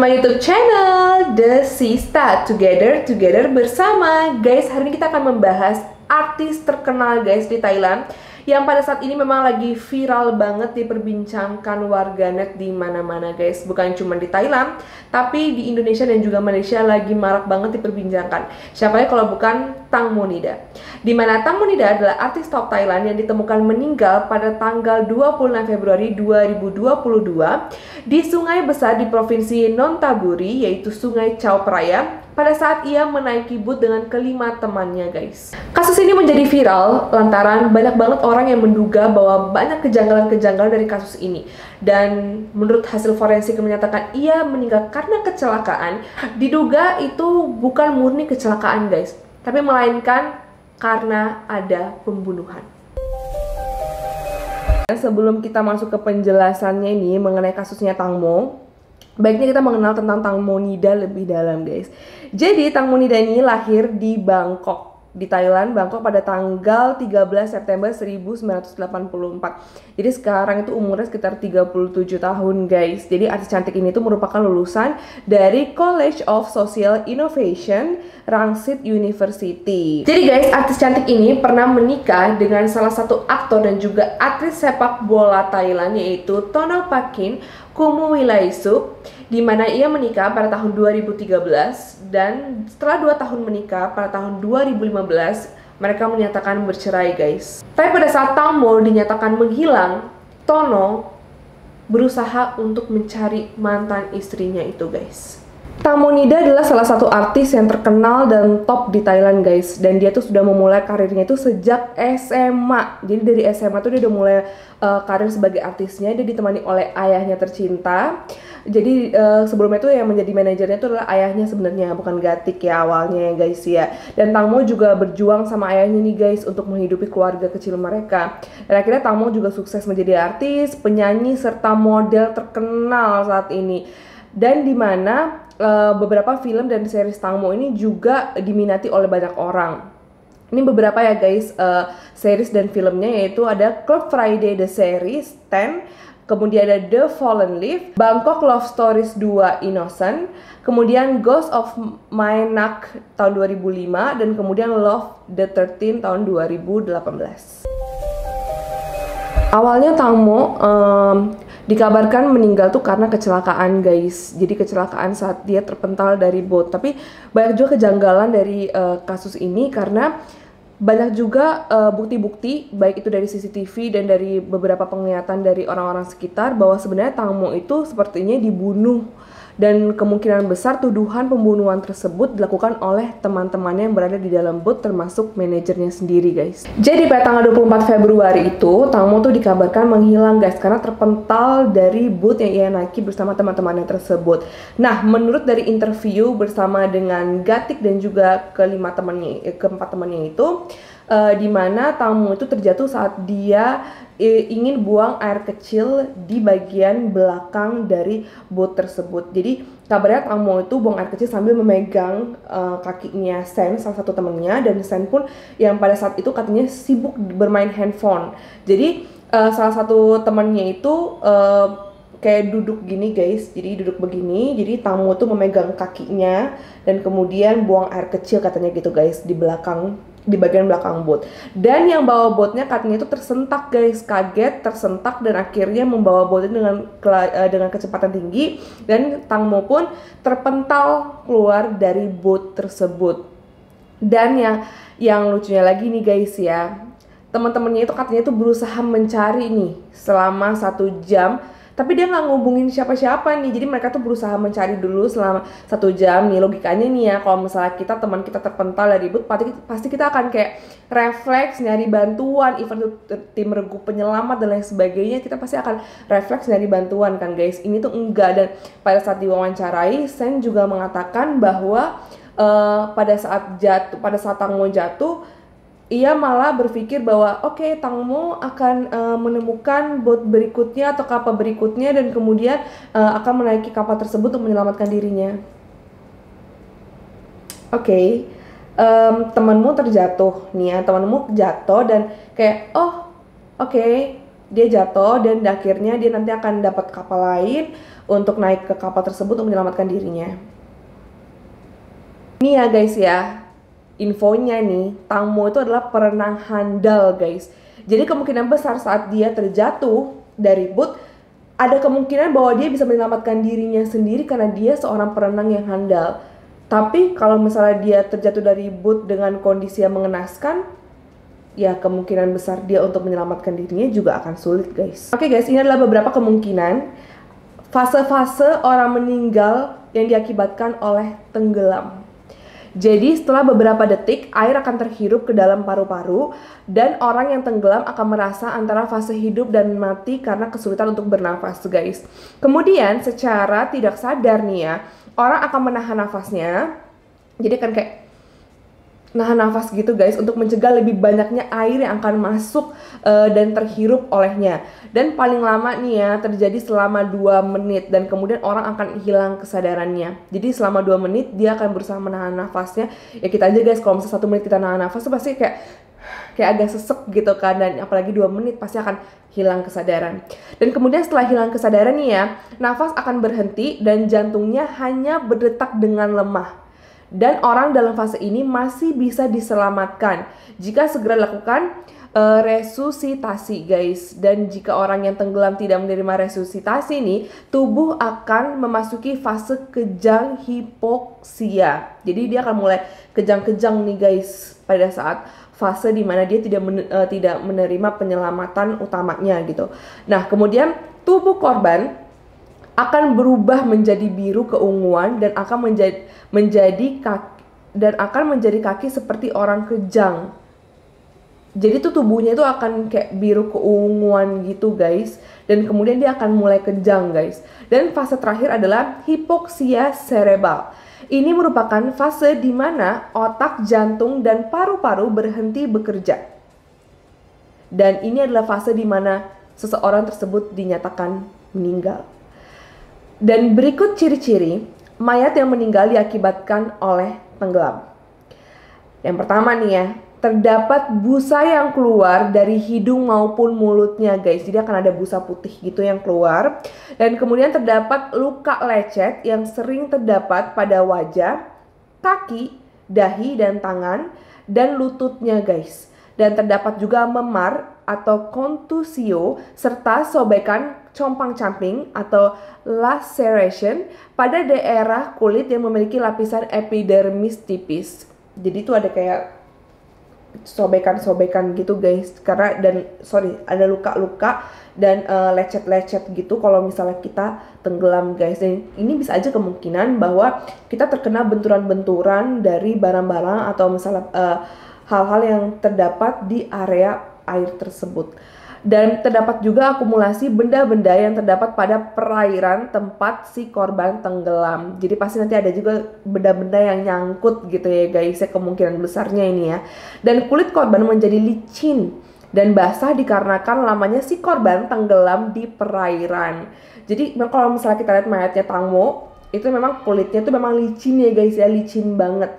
my YouTube channel The Sista Together bersama. Guys, hari ini kita akan membahas artis terkenal guys di Thailand yang pada saat ini memang lagi viral banget diperbincangkan warganet di mana-mana guys. Bukan cuma di Thailand, tapi di Indonesia dan juga Malaysia lagi marak banget diperbincangkan. Siapa ya kalau bukan Tang Monida. Dimana Tang Monida adalah artis top Thailand yang ditemukan meninggal pada tanggal 26 Februari 2022 di sungai besar di provinsi Nonthaburi, yaitu Sungai Chao Phraya, pada saat ia menaiki boot dengan kelima temannya guys. Kasus ini menjadi viral lantaran banyak banget orang yang menduga bahwa banyak kejanggalan-kejanggalan dari kasus ini. Dan menurut hasil forensik yang menyatakan ia meninggal karena kecelakaan, diduga itu bukan murni kecelakaan guys, tapi melainkan karena ada pembunuhan. Sebelum kita masuk ke penjelasannya ini mengenai kasusnya Tang Mo, baiknya kita mengenal tentang Tang Monida lebih dalam guys. Jadi Tang Monida ini lahir di Bangkok, di Thailand, Bangkok pada tanggal 13 September 1984. Jadi sekarang itu umurnya sekitar 37 tahun guys. Jadi artis cantik ini tuh merupakan lulusan dari College of Social Innovation Rangsit University. Jadi guys, artis cantik ini pernah menikah dengan salah satu aktor dan juga aktris sepak bola Thailand, yaitu Tonopakkin Kumuwilaisup, di mana ia menikah pada tahun 2013 dan setelah 2 tahun menikah pada tahun 2015 mereka menyatakan bercerai guys. Tapi pada saat Tang Mo dinyatakan menghilang, Tono berusaha untuk mencari mantan istrinya itu guys. Tang Monida adalah salah satu artis yang terkenal dan top di Thailand guys, dan dia tuh sudah memulai karirnya itu sejak SMA. Jadi dari SMA tuh dia udah mulai karir sebagai artisnya. Dia ditemani oleh ayahnya tercinta. Jadi sebelumnya tuh yang menjadi manajernya itu adalah ayahnya sebenarnya, bukan Gatik ya awalnya ya guys ya. Dan Tang Mo juga berjuang sama ayahnya nih guys untuk menghidupi keluarga kecil mereka. Dan akhirnya Tang Mo juga sukses menjadi artis, penyanyi serta model terkenal saat ini. Dan dimana beberapa film dan series Tang Mo ini juga diminati oleh banyak orang. Ini beberapa ya guys, series dan filmnya, yaitu ada Club Friday The Series 10, kemudian ada The Fallen Leaf, Bangkok Love Stories 2 Innocent, kemudian Ghost of Maenak tahun 2005, dan kemudian Love the 13 tahun 2018. Awalnya Tang Mo dikabarkan meninggal tuh karena kecelakaan guys. Jadi kecelakaan saat dia terpental dari boat. Tapi banyak juga kejanggalan dari kasus ini karena banyak juga bukti-bukti baik itu dari CCTV dan dari beberapa penglihatan dari orang-orang sekitar bahwa sebenarnya Tang Mo itu sepertinya dibunuh. Dan kemungkinan besar tuduhan pembunuhan tersebut dilakukan oleh teman-temannya yang berada di dalam boot, termasuk manajernya sendiri guys. Jadi pada tanggal 24 Februari itu Tang Mo tuh dikabarkan menghilang guys karena terpental dari boot yang ia naiki bersama teman-temannya tersebut. Nah, menurut dari interview bersama dengan Gatik dan juga keempat temannya itu, di mana Tang Mo itu terjatuh saat dia ingin buang air kecil di bagian belakang dari boot tersebut. Jadi kabarnya Tang Mo itu buang air kecil sambil memegang kakinya Sen, salah satu temennya, dan Sen pun yang pada saat itu katanya sibuk bermain handphone. Jadi salah satu temannya itu kayak duduk gini guys, jadi duduk begini, jadi Tang Mo tuh memegang kakinya dan kemudian buang air kecil katanya gitu guys di belakang, di bagian belakang boat. Dan yang bawa boatnya katanya itu tersentak guys, kaget, tersentak, dan akhirnya membawa boatnya dengan kecepatan tinggi, dan Tang Mo pun terpental keluar dari boat tersebut. Dan yang lucunya lagi nih guys ya, teman-temannya itu katanya itu berusaha mencari nih selama 1 jam, tapi dia nggak ngubungin siapa-siapa nih. Jadi mereka tuh berusaha mencari dulu selama 1 jam nih. Logikanya nih ya, kalau misalnya teman kita terpental dari boot, pasti kita akan kayak refleks nyari bantuan. Even itu tim regu penyelamat dan lain sebagainya, kita pasti akan refleks nyari bantuan kan guys. Ini tuh enggak. Dan pada saat diwawancarai, Sen juga mengatakan bahwa pada saat Tang Mo jatuh, ia malah berpikir bahwa oke, Tang Mo akan menemukan boat berikutnya atau kapal berikutnya, dan kemudian akan menaiki kapal tersebut untuk menyelamatkan dirinya. Oke, temanmu terjatuh nih ya, temanmu jatuh dan kayak oke, dia jatuh dan akhirnya dia nanti akan dapat kapal lain untuk naik ke kapal tersebut untuk menyelamatkan dirinya. Ini ya guys ya, infonya nih, Tang Mo itu adalah perenang handal guys. Jadi kemungkinan besar saat dia terjatuh dari boot, ada kemungkinan bahwa dia bisa menyelamatkan dirinya sendiri karena dia seorang perenang yang handal. Tapi kalau misalnya dia terjatuh dari boot dengan kondisi yang mengenaskan, ya kemungkinan besar dia untuk menyelamatkan dirinya juga akan sulit guys. Oke guys, ini adalah beberapa kemungkinan fase-fase orang meninggal yang diakibatkan oleh tenggelam. Jadi setelah beberapa detik, air akan terhirup ke dalam paru-paru dan orang yang tenggelam akan merasa antara fase hidup dan mati karena kesulitan untuk bernafas guys. Kemudian secara tidak sadar nih ya, orang akan menahan nafasnya. Jadi kan kayak nahan nafas gitu guys untuk mencegah lebih banyaknya air yang akan masuk dan terhirup olehnya. Dan paling lama nih ya terjadi selama 2 menit dan kemudian orang akan hilang kesadarannya. Jadi selama 2 menit dia akan berusaha menahan nafasnya. Ya kita aja guys, kalau misalnya 1 menit kita nahan nafas tuh pasti kayak agak sesek gitu kan, dan apalagi 2 menit pasti akan hilang kesadaran. Dan kemudian setelah hilang kesadaran nih ya, nafas akan berhenti dan jantungnya hanya berdetak dengan lemah. Dan orang dalam fase ini masih bisa diselamatkan jika segera dilakukan resusitasi guys. Dan jika orang yang tenggelam tidak menerima resusitasi nih, tubuh akan memasuki fase kejang hipoksia. Jadi dia akan mulai kejang-kejang nih guys pada saat fase dimana dia tidak menerima penyelamatan utamanya gitu. Nah kemudian tubuh korban akan berubah menjadi biru keunguan dan akan menjadi kaki seperti orang kejang. Jadi tuh tubuhnya itu akan kayak biru keunguan gitu guys, dan kemudian dia akan mulai kejang guys. Dan fase terakhir adalah hipoksia cerebral. Ini merupakan fase di mana otak, jantung, dan paru-paru berhenti bekerja. Dan ini adalah fase di mana seseorang tersebut dinyatakan meninggal. Dan berikut ciri-ciri mayat yang meninggal diakibatkan oleh tenggelam. Yang pertama nih ya, terdapat busa yang keluar dari hidung maupun mulutnya guys. Jadi akan ada busa putih gitu yang keluar. Dan kemudian terdapat luka lecet yang sering terdapat pada wajah, kaki, dahi, dan tangan, dan lututnya guys. Dan terdapat juga memar atau kontusio serta sobekan compang-camping atau laceration pada daerah kulit yang memiliki lapisan epidermis tipis. Jadi itu ada kayak sobekan-sobekan gitu guys, karena ada luka-luka dan lecet-lecet gitu kalau misalnya kita tenggelam guys. Dan ini bisa aja kemungkinan bahwa kita terkena benturan-benturan dari barang-barang atau misalnya hal-hal yang terdapat di area air tersebut. Dan terdapat juga akumulasi benda-benda yang terdapat pada perairan tempat si korban tenggelam. Jadi pasti nanti ada juga benda-benda yang nyangkut gitu ya guys, kemungkinan besarnya ini ya. Dan kulit korban menjadi licin dan basah dikarenakan lamanya si korban tenggelam di perairan. Jadi kalau misalnya kita lihat mayatnya Tang Mo, itu memang kulitnya tuh memang licin ya guys ya, licin banget.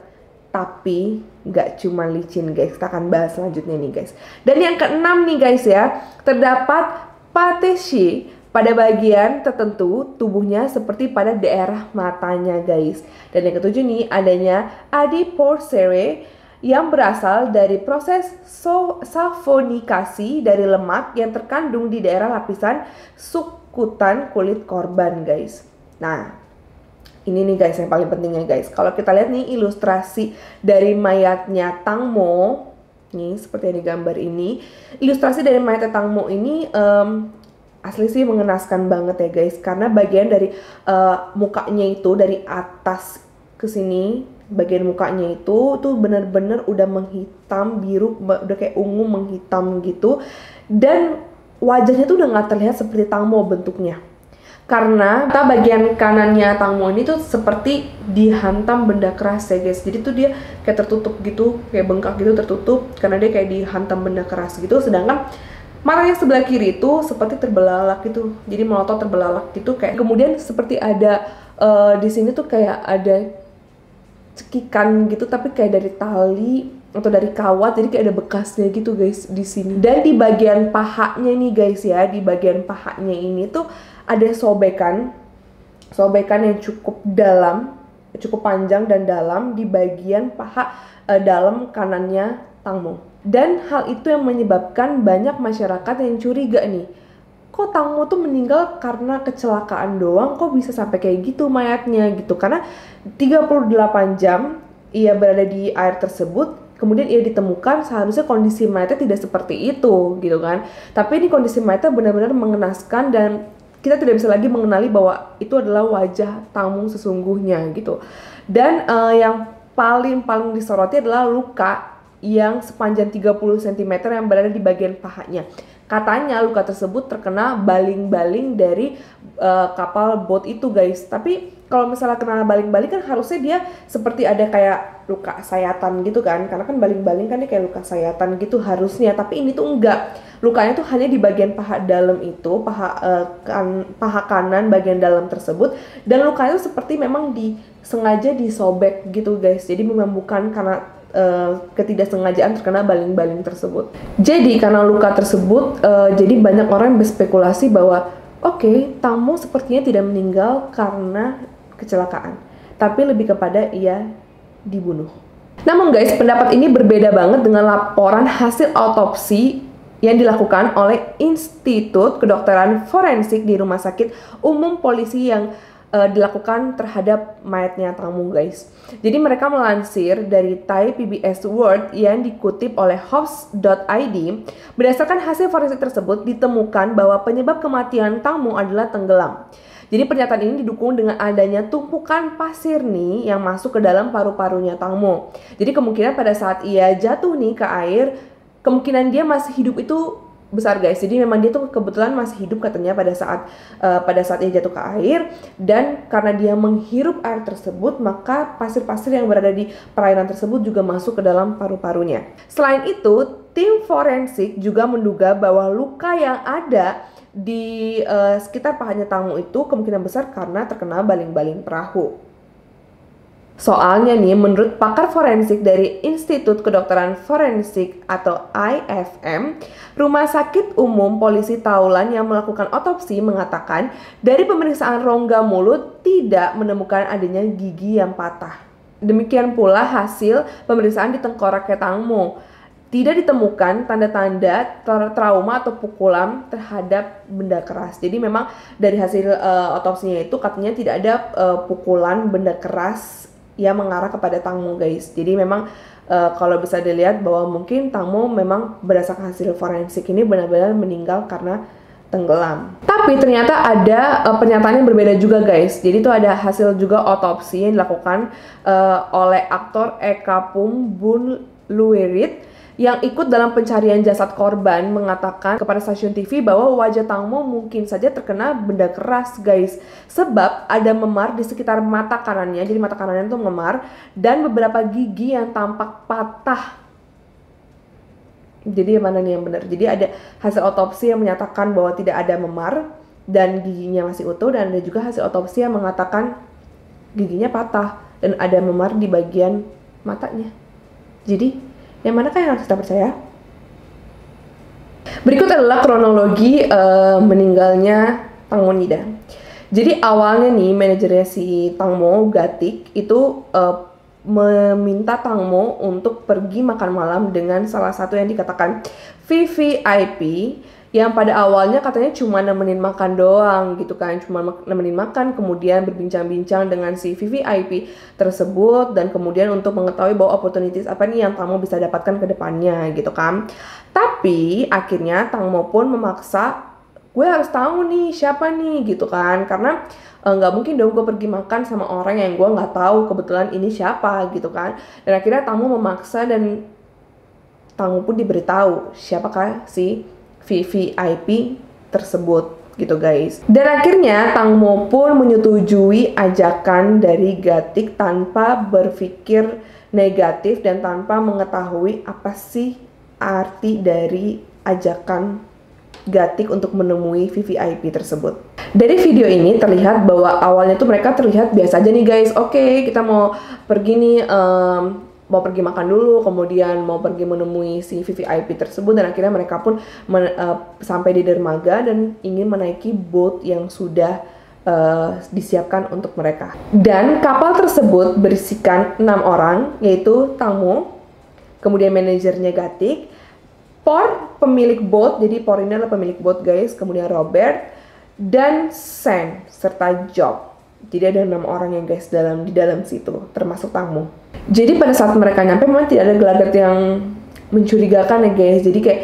Tapi nggak cuma licin guys, kita akan bahas selanjutnya nih guys. Dan yang keenam nih guys ya, terdapat pathology pada bagian tertentu tubuhnya seperti pada daerah matanya guys. Dan yang ketujuh nih, adanya adiporcere yang berasal dari proses safonikasi dari lemak yang terkandung di daerah lapisan sukutan kulit korban guys. Nah ini nih guys yang paling pentingnya guys. Kalau kita lihat nih ilustrasi dari mayatnya Tang Mo, nih seperti yang digambar ini. Ilustrasi dari mayatnya Tang Mo ini asli sih mengenaskan banget ya guys. Karena bagian dari mukanya itu dari atas ke sini, bagian mukanya itu tuh bener-bener udah menghitam biru, udah kayak ungu menghitam gitu. Dan wajahnya tuh udah nggak terlihat seperti Tang Mo bentuknya. Karena bagian kanannya Tang Mo ini tuh seperti dihantam benda keras ya guys. Jadi tuh dia kayak tertutup gitu, kayak bengkak gitu tertutup karena dia kayak dihantam benda keras gitu. Sedangkan matanya sebelah kiri itu seperti terbelalak gitu. Jadi melotot terbelalak gitu kayak. Kemudian seperti ada di sini tuh kayak ada cekikan gitu, tapi kayak dari tali atau dari kawat, jadi kayak ada bekasnya gitu guys di sini. Dan di bagian pahanya nih guys ya, di bagian pahanya ini tuh ada sobekan yang cukup dalam, cukup panjang dan dalam di bagian paha dalam kanannya Tang Mo. Dan hal itu yang menyebabkan banyak masyarakat yang curiga nih, kok Tang Mo tuh meninggal karena kecelakaan doang, kok bisa sampai kayak gitu mayatnya gitu. Karena 38 jam ia berada di air tersebut, kemudian ia ditemukan, seharusnya kondisi mayatnya tidak seperti itu gitu kan. Tapi ini kondisi mayatnya benar-benar mengenaskan dan kita tidak bisa lagi mengenali bahwa itu adalah wajah Tang Mo sesungguhnya gitu. Dan yang paling disoroti adalah luka yang sepanjang 30 cm yang berada di bagian pahanya. Katanya luka tersebut terkena baling-baling dari kapal boat itu guys. Tapi kalau misalnya kena baling-baling kan harusnya dia seperti ada kayak luka sayatan gitu kan. Karena kan baling-baling kan dia kayak luka sayatan gitu harusnya. Tapi ini tuh enggak. Lukanya tuh hanya di bagian paha dalam itu, paha kanan bagian dalam tersebut. Dan lukanya tuh seperti memang sengaja disobek gitu guys. Jadi memang bukan karena ketidaksengajaan terkena baling-baling tersebut. Jadi karena luka tersebut, jadi banyak orang berspekulasi bahwa oke, Tang Mo sepertinya tidak meninggal karena kecelakaan, tapi lebih kepada ia dibunuh. Namun guys, pendapat ini berbeda banget dengan laporan hasil autopsi yang dilakukan oleh Institut Kedokteran Forensik di Rumah Sakit Umum Polisi yang dilakukan terhadap mayatnya Tang Mo guys. Jadi mereka melansir dari Thai PBS World yang dikutip oleh Hobbs.id. Berdasarkan hasil forensik tersebut ditemukan bahwa penyebab kematian Tang Mo adalah tenggelam. Jadi pernyataan ini didukung dengan adanya tumpukan pasir nih yang masuk ke dalam paru-parunya Tang Mo. Jadi kemungkinan pada saat ia jatuh nih ke air, kemungkinan dia masih hidup itu besar guys. Jadi memang dia tuh kebetulan masih hidup katanya pada saat dia jatuh ke air, dan karena dia menghirup air tersebut, maka pasir-pasir yang berada di perairan tersebut juga masuk ke dalam paru-parunya. Selain itu, tim forensik juga menduga bahwa luka yang ada di sekitar pahanya Tang Mo itu kemungkinan besar karena terkena baling-baling perahu. Soalnya nih, menurut pakar forensik dari Institut Kedokteran Forensik atau IFM, Rumah Sakit Umum Polisi Taulan yang melakukan otopsi mengatakan dari pemeriksaan rongga mulut tidak menemukan adanya gigi yang patah. Demikian pula hasil pemeriksaan di tengkoraknya Tang Mo. Tidak ditemukan tanda-tanda trauma atau pukulan terhadap benda keras. Jadi memang dari hasil otopsinya itu katanya tidak ada pukulan benda keras yang mengarah kepada Tang Mo guys. Jadi memang kalau bisa dilihat bahwa mungkin Tang Mo memang berdasarkan hasil forensik ini benar-benar meninggal karena tenggelam. Tapi ternyata ada pernyataan yang berbeda juga guys. Jadi itu ada hasil juga otopsi yang dilakukan oleh aktor Ekapung Bun Luerit yang ikut dalam pencarian jasad korban, mengatakan kepada stasiun TV bahwa wajah Tang Mo mungkin saja terkena benda keras guys, sebab ada memar di sekitar mata kanannya. Jadi mata kanannya itu memar dan beberapa gigi yang tampak patah. Jadi yang mana nih yang benar? Jadi ada hasil otopsi yang menyatakan bahwa tidak ada memar dan giginya masih utuh, dan ada juga hasil otopsi yang mengatakan giginya patah dan ada memar di bagian matanya. Jadi yang manakah yang harus kita percaya? Berikut adalah kronologi meninggalnya Tang Mo Nida. Jadi awalnya nih manajernya si Tang Mo, Gatik, itu meminta Tang Mo untuk pergi makan malam dengan salah satu yang dikatakan VVIP, yang pada awalnya katanya cuma nemenin makan doang gitu kan, cuma nemenin makan, kemudian berbincang-bincang dengan si VVIP tersebut, dan kemudian untuk mengetahui bahwa opportunities apa nih yang Tang Mo bisa dapatkan ke depannya gitu kan. Tapi akhirnya Tang Mo pun memaksa, gue harus tahu nih siapa nih gitu kan, karena nggak mungkin dong gue pergi makan sama orang yang gue nggak tahu kebetulan ini siapa gitu kan. Dan akhirnya Tang Mo memaksa dan Tang Mo pun diberitahu siapakah si VVIP tersebut gitu guys. Dan akhirnya Tang Mo pun menyetujui ajakan dari Gatik tanpa berpikir negatif dan tanpa mengetahui apa sih arti dari ajakan Gatik untuk menemui VVIP tersebut. Dari video ini terlihat bahwa awalnya tuh mereka terlihat biasa aja nih guys. Oke, kita mau pergi nih, mau pergi makan dulu, kemudian mau pergi menemui si VVIP tersebut, dan akhirnya mereka pun sampai di dermaga dan ingin menaiki boat yang sudah disiapkan untuk mereka. Dan kapal tersebut berisikan 6 orang, yaitu Tangmo, kemudian manajernya Gatik, Por, pemilik boat, jadi Por ini adalah pemilik boat guys, kemudian Robert, dan Sen, serta Job. Jadi ada 6 orang yang guys di dalam situ, termasuk Tangmo. Jadi pada saat mereka nyampe memang tidak ada gelagat yang mencurigakan ya guys, jadi kayak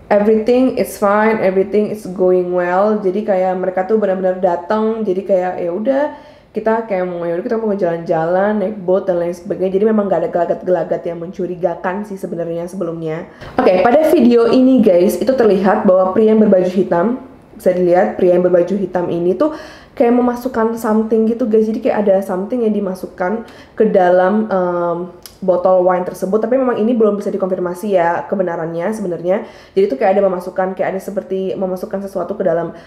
everything is fine, everything is going well. Jadi kayak mereka tuh benar-benar datang, jadi kayak ya udah kita kayak kita mau jalan-jalan, naik boat dan lain sebagainya. Jadi memang gak ada gelagat-gelagat yang mencurigakan sih sebenarnya sebelumnya. Oke, pada video ini guys, itu terlihat bahwa pria yang berbaju hitam, bisa dilihat pria yang berbaju hitam ini tuh kayak memasukkan something gitu guys. Jadi kayak ada something yang dimasukkan ke dalam botol wine tersebut, tapi memang ini belum bisa dikonfirmasi ya kebenarannya sebenarnya. Jadi itu kayak ada seperti memasukkan sesuatu ke dalam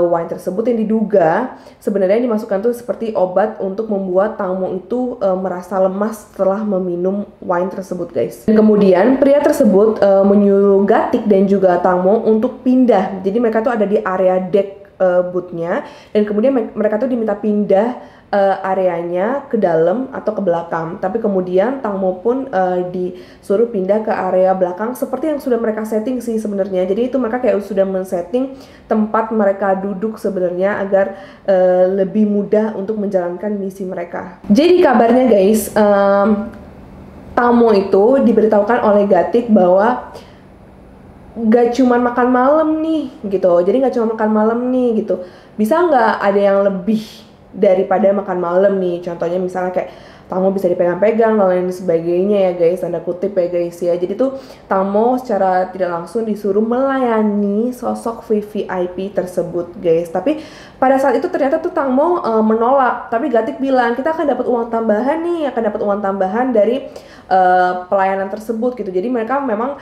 wine tersebut yang diduga sebenarnya dimasukkan tuh seperti obat untuk membuat Tangmo itu merasa lemas setelah meminum wine tersebut guys. Dan kemudian pria tersebut menyuruh Gatik dan juga Tangmo untuk pindah. Jadi mereka tuh ada di area deck bootnya, dan kemudian mereka tuh diminta pindah areanya ke dalam atau ke belakang. Tapi kemudian Tangmo pun disuruh pindah ke area belakang seperti yang sudah mereka setting sih sebenarnya. Jadi itu mereka kayak sudah men-setting tempat mereka duduk sebenarnya agar lebih mudah untuk menjalankan misi mereka. Jadi kabarnya guys, Tangmo itu diberitahukan oleh Gatik bahwa gak cuman makan malam nih gitu. Jadi gak cuma makan malam nih gitu. Bisa nggak ada yang lebih daripada makan malam nih? Contohnya misalnya kayak Tangmo bisa dipegang-pegang dan lain sebagainya ya guys, tanda kutip ya guys ya. Jadi tuh Tangmo secara tidak langsung disuruh melayani sosok VVIP tersebut guys. Tapi pada saat itu ternyata tuh Tangmo menolak. Tapi Gatik bilang kita akan dapat uang tambahan nih, akan dapat uang tambahan dari pelayanan tersebut gitu. Jadi mereka memang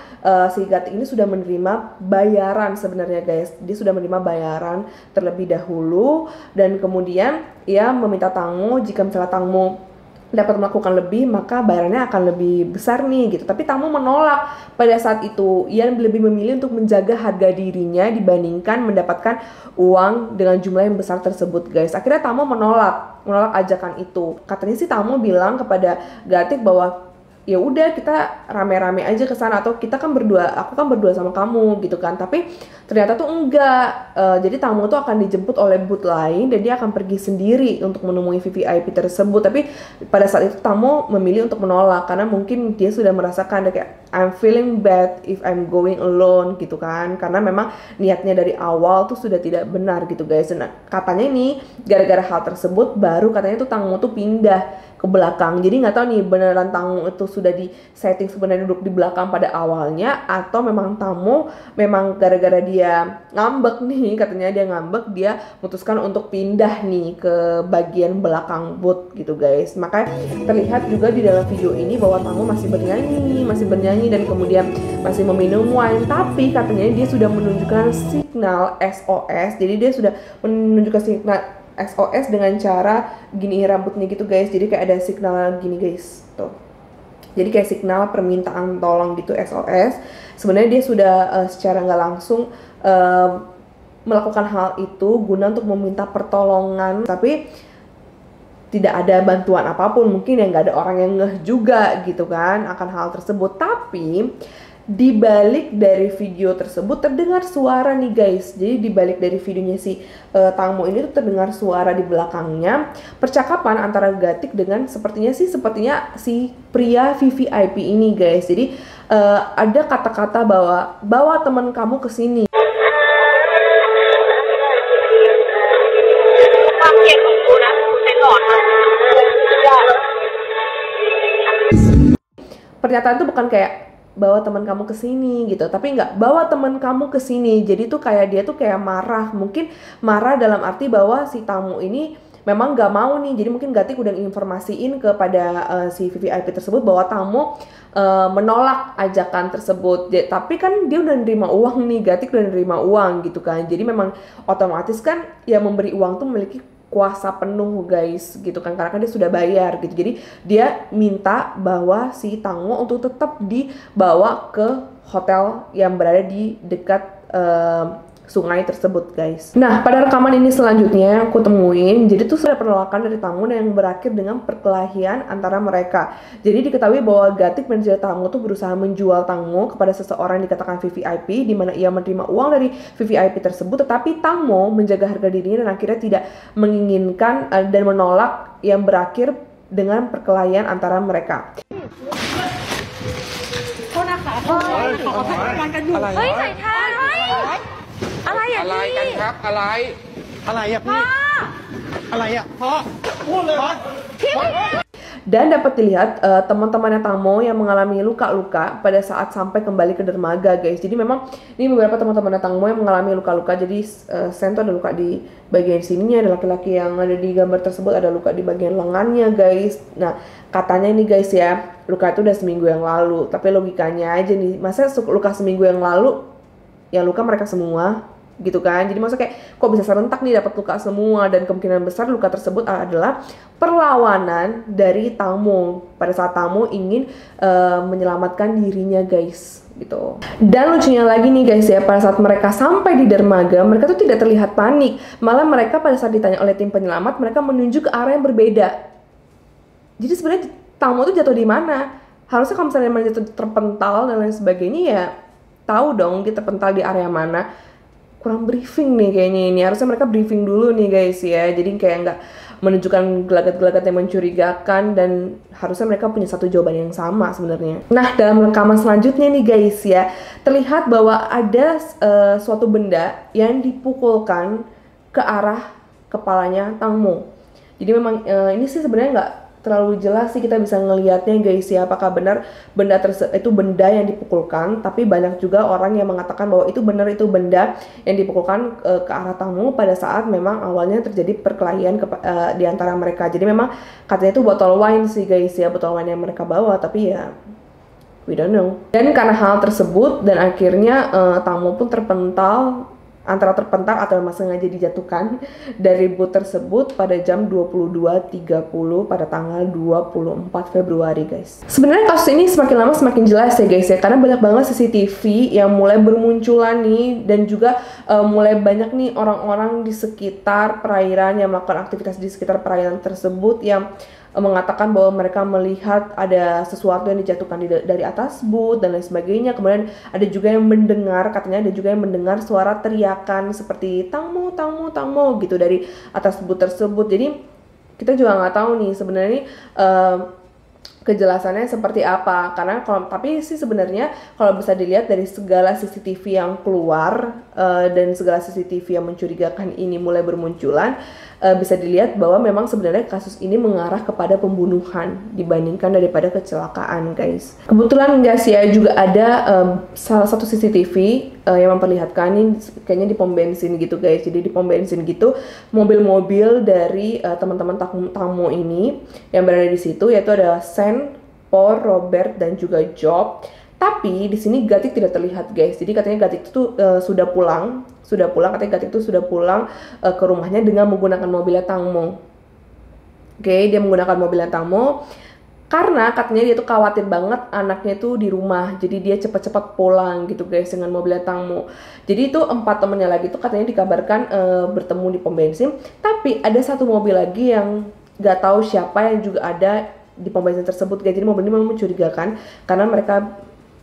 si Gatik ini sudah menerima bayaran sebenarnya guys. Dia sudah menerima bayaran terlebih dahulu, dan kemudian ia meminta Tangmo jika misalnya Tangmo dapat melakukan lebih maka bayarannya akan lebih besar nih gitu. Tapi Tangmo menolak pada saat itu. Ia lebih memilih untuk menjaga harga dirinya dibandingkan mendapatkan uang dengan jumlah yang besar tersebut guys. Akhirnya Tangmo menolak ajakan itu. Katanya sih Tangmo bilang kepada Gatik bahwa ya udah kita rame-rame aja ke sana, atau kita kan berdua, aku kan berdua sama kamu gitu kan. Tapi ternyata tuh enggak. Jadi Tangmo tuh akan dijemput oleh booth lain dan dia akan pergi sendiri untuk menemui VVIP tersebut. Tapi pada saat itu Tangmo memilih untuk menolak karena mungkin dia sudah merasakan kayak I'm feeling bad if I'm going alone gitu kan, karena memang niatnya dari awal tuh sudah tidak benar gitu guys. Nah, katanya ini gara-gara hal tersebut baru katanya tuh Tangmo tuh pindah ke belakang. Jadi nggak tahu nih beneran Tangmo itu sudah di setting sebenarnya duduk di belakang pada awalnya, atau memang Tangmo memang gara-gara dia ngambek nih, katanya dia ngambek, dia memutuskan untuk pindah nih ke bagian belakang booth gitu guys. Makanya terlihat juga di dalam video ini bahwa Tangmo masih bernyanyi dan kemudian masih meminum wine, tapi katanya dia sudah menunjukkan signal SOS. Jadi dia sudah menunjukkan signal SOS dengan cara gini rambutnya gitu guys. Jadi kayak ada signal gini guys tuh. Jadi kayak signal permintaan tolong gitu, SOS. Sebenarnya dia sudah secara nggak langsung melakukan hal itu guna untuk meminta pertolongan, tapi tidak ada bantuan apapun. Mungkin ya nggak ada orang yang ngeh juga gitu kan akan hal tersebut. Tapi di balik dari video tersebut terdengar suara nih guys. Jadi di balik dari videonya si Tangmo ini tuh terdengar suara di belakangnya, percakapan antara Gatik dengan sepertinya si pria VVIP ini guys. Jadi ada kata-kata bawa teman kamu ke sini. Pernyataan itu bukan kayak bawa teman kamu ke sini gitu, tapi nggak bawa teman kamu ke sini. Jadi tuh kayak dia tuh kayak marah, mungkin marah dalam arti bahwa si Tangmo ini memang nggak mau nih. Jadi mungkin Gatik udah informasiin kepada si VVIP tersebut bahwa Tangmo menolak ajakan tersebut. Tapi kan dia udah nerima uang nih, Gatik udah nerima uang gitu kan. Jadi memang otomatis kan ya memberi uang tuh memiliki kuasa penuh guys gitu kan, karena kan dia sudah bayar gitu. Jadi dia minta bahwa si Tangmo untuk tetap dibawa ke hotel yang berada di dekat sungai tersebut guys. Nah pada rekaman ini selanjutnya aku temuin, jadi tuh sudah penolakan dari Tangmo yang berakhir dengan perkelahian antara mereka. Jadi diketahui bahwa Gatik dan juga Tangmo tuh berusaha menjual Tangmo kepada seseorang yang dikatakan VVIP, di mana ia menerima uang dari VVIP tersebut, tetapi Tangmo menjaga harga dirinya dan akhirnya tidak menginginkan dan menolak yang berakhir dengan perkelahian antara mereka. โทษนะคะโทษนะคะเขาให้การกันอยู่เฮ้ยสายทานเฮ้ยอะไรอ่ะ อะไรกันครับอะไร อะไรอ่ะพี่อะไรอ่ะพ่อพูดเลยพ่อ Dan dapat dilihat teman-temannya Tangmo yang mengalami luka-luka pada saat sampai kembali ke dermaga guys. Jadi memang ini beberapa teman-temannya Tangmo yang mengalami luka-luka. Jadi Sen tuh ada luka di bagian sininya, ada laki-laki yang ada di gambar tersebut ada luka di bagian lengannya guys. Nah katanya ini guys ya, luka itu udah seminggu yang lalu. Tapi logikanya aja nih, masa luka seminggu yang lalu ya luka mereka semua gitu kan. Jadi maksudnya kayak kok bisa serentak nih dapat luka semua, dan kemungkinan besar luka tersebut adalah perlawanan dari Tangmo pada saat Tangmo ingin menyelamatkan dirinya guys gitu. Dan lucunya lagi nih guys ya, pada saat mereka sampai di dermaga mereka tuh tidak terlihat panik, malah mereka pada saat ditanya oleh tim penyelamat mereka menunjuk ke arah yang berbeda. Jadi sebenarnya Tangmo tuh jatuh di mana? Harusnya kalau misalnya mereka jatuh terpental dan lain sebagainya ya tahu dong dia terpental di area mana. Kurang briefing nih kayaknya ini, harusnya mereka briefing dulu nih guys ya, jadi kayak nggak menunjukkan gelagat-gelagat yang mencurigakan, dan harusnya mereka punya satu jawaban yang sama sebenarnya. Nah dalam rekaman selanjutnya nih guys ya, terlihat bahwa ada suatu benda yang dipukulkan ke arah kepalanya Tangmo. Jadi memang ini sih sebenarnya nggak terlalu jelas sih kita bisa ngelihatnya guys ya, apakah benar benda itu benda yang dipukulkan, tapi banyak juga orang yang mengatakan bahwa itu benar itu benda yang dipukulkan ke arah Tangmo pada saat memang awalnya terjadi perkelahian di antara mereka. Jadi memang katanya itu botol wine sih guys ya, botol wine yang mereka bawa, tapi ya we don't know. Dan karena hal tersebut dan akhirnya Tangmo pun terpental, antara terpental atau memang sengaja dijatuhkan dari boot tersebut pada jam 22.30 pada tanggal 24 Februari guys. Sebenarnya kasus ini semakin lama semakin jelas ya guys ya, karena banyak banget CCTV yang mulai bermunculan nih, dan juga mulai banyak nih orang-orang di sekitar perairan yang melakukan aktivitas di sekitar perairan tersebut yang mengatakan bahwa mereka melihat ada sesuatu yang dijatuhkan dari atas boot dan lain sebagainya. Kemudian ada juga yang mendengar, katanya ada juga yang mendengar suara teriakan seperti Tangmo, Tangmo, Tangmo gitu dari atas boot tersebut. Jadi kita juga nggak tahu nih sebenarnya kejelasannya seperti apa, karena tapi sih sebenarnya kalau bisa dilihat dari segala CCTV yang keluar dan segala CCTV yang mencurigakan ini mulai bermunculan, bisa dilihat bahwa memang sebenarnya kasus ini mengarah kepada pembunuhan dibandingkan daripada kecelakaan guys. Kebetulan guys ya juga ada salah satu CCTV yang memperlihatkan ini kayaknya di pom bensin gitu guys. Jadi di pom bensin gitu mobil-mobil dari teman-teman Tangmo ini yang berada di situ, yaitu ada Sen, Paul, Robert dan juga Job. Tapi di sini Gatik tidak terlihat guys. Jadi katanya Gatik itu sudah pulang, katanya Gatik itu sudah pulang ke rumahnya dengan menggunakan mobilnya Tangmo. Oke, dia menggunakan mobilnya Tangmo karena katanya dia tuh khawatir banget anaknya tuh di rumah. Jadi dia cepat-cepat pulang gitu guys dengan mobilnya Tangmo. Jadi itu 4 temennya lagi tuh katanya dikabarkan bertemu di pom bensin. Tapi ada satu mobil lagi yang gak tahu siapa yang juga ada di pom bensin tersebut guys. Jadi mobil ini memang mencurigakan karena mereka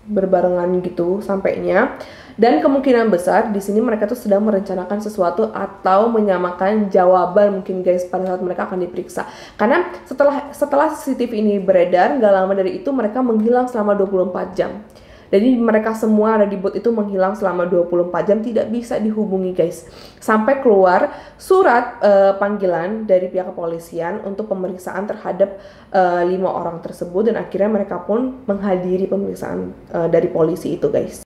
berbarengan gitu sampainya, dan kemungkinan besar di sini mereka tuh sedang merencanakan sesuatu atau menyamakan jawaban mungkin guys pada saat mereka akan diperiksa. Karena setelah CCTV ini beredar, nggak lama dari itu mereka menghilang selama 24 jam. Jadi mereka semua ada di boot itu menghilang selama 24 jam, tidak bisa dihubungi guys. Sampai keluar surat panggilan dari pihak kepolisian untuk pemeriksaan terhadap 5 orang tersebut, dan akhirnya mereka pun menghadiri pemeriksaan dari polisi itu guys.